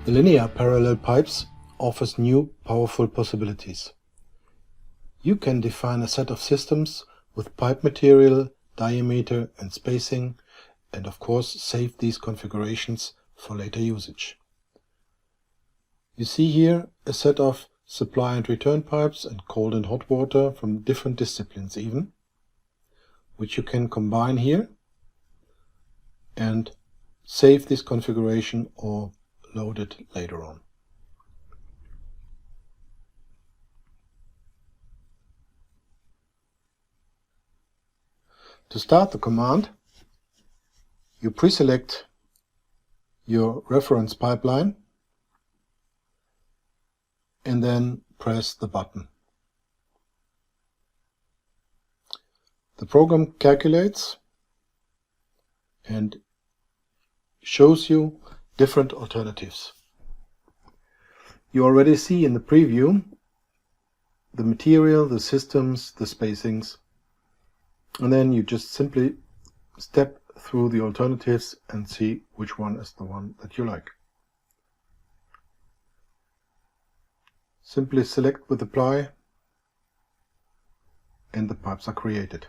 The linear parallel pipes offers new powerful possibilities. You can define a set of systems with pipe material, diameter and spacing, and of course save these configurations for later usage. You see here a set of supply and return pipes and cold and hot water from different disciplines even, which you can combine here and save this configuration or load it later on. To start the command, you pre-select your reference pipeline and then press the button. The program calculates and shows you different alternatives. You already see in the preview the material, the systems, the spacings, and then you just simply step through the alternatives and see which one is the one that you like. Simply select with apply and the pipes are created.